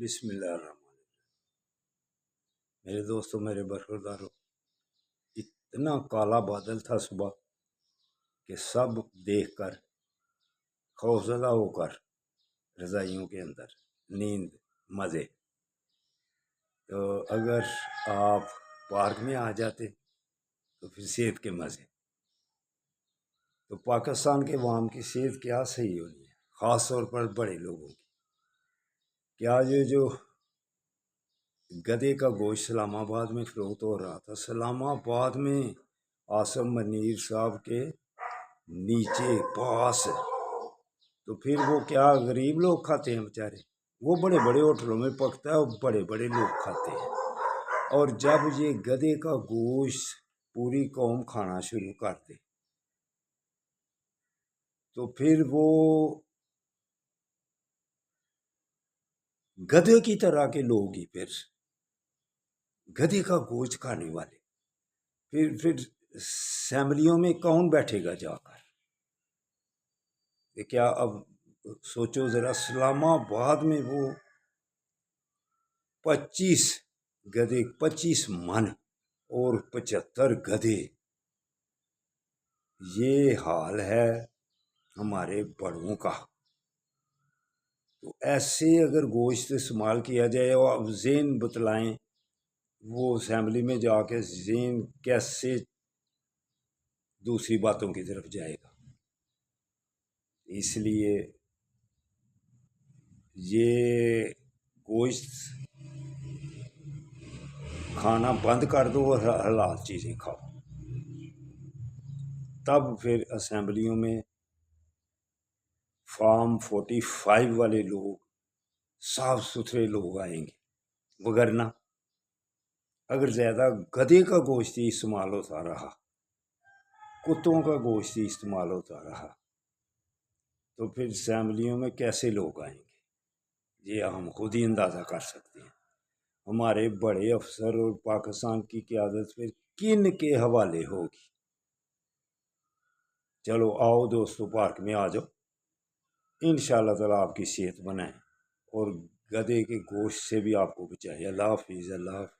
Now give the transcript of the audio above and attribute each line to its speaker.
Speaker 1: بسم اللہ الرحمن الرحیم۔ میرے دوستوں، میرے برخورداروں، اتنا کالا بادل تھا صبح کہ سب دیکھ کر خوفزدہ ہو کر رضائیوں کے اندر نیند مزے۔ تو اگر آپ پارک میں آ جاتے تو پھر صحت کے مزے۔ تو پاکستان کے عوام کی صحت کیا صحیح ہونی ہے، خاص طور پر بڑے لوگوں کی۔ کیا یہ جو گدے کا گوشت اسلام آباد میں فروخت ہو رہا تھا، اسلام آباد میں آصم منیر صاحب کے نیچے پاس، تو پھر وہ کیا غریب لوگ کھاتے ہیں بیچارے؟ وہ بڑے بڑے ہوٹلوں میں پکتا ہے اور بڑے بڑے لوگ کھاتے ہیں۔ اور جب یہ گدے کا گوشت پوری قوم کھانا شروع کر دے تو پھر وہ گدے کی طرح کے لوگ ہی پھر گدے کا گوشت کھانے والے پھر اسمبلیوں میں کون بیٹھے گا جا کر؟ کیا اب سوچو ذرا، اسلام آباد میں وہ 25 گدے، 25 من اور 75 گدے، یہ حال ہے ہمارے بڑوں کا۔ تو ایسے اگر گوشت استعمال کیا جائے اور اب ذہن بتلائیں، وہ اسمبلی میں جا کے ذہن کیسے دوسری باتوں کی طرف جائے گا؟ اس لیے یہ گوشت کھانا بند کر دو اور حلال چیزیں کھاؤ، تب پھر اسمبلیوں میں فارم 45 والے لوگ، صاف ستھرے لوگ آئیں گے۔ وگرنہ اگر زیادہ گدے کا گوشت ہی استعمال ہوتا رہا، کتوں کا گوشت ہی استعمال ہوتا رہا، تو پھر اسمبلیوں میں کیسے لوگ آئیں گے؟ یہ ہم خود ہی اندازہ کر سکتے ہیں۔ ہمارے بڑے افسر اور پاکستان کی قیادت پھر کن کے حوالے ہوگی؟ چلو آؤ دوستو، پارک میں آ جاؤ، انشاءاللہ تعالیٰ آپ کی صحت بنائیں اور گدے کے گوشت سے بھی آپ کو بچائے۔ اللہ حافظ، اللہ حافظ۔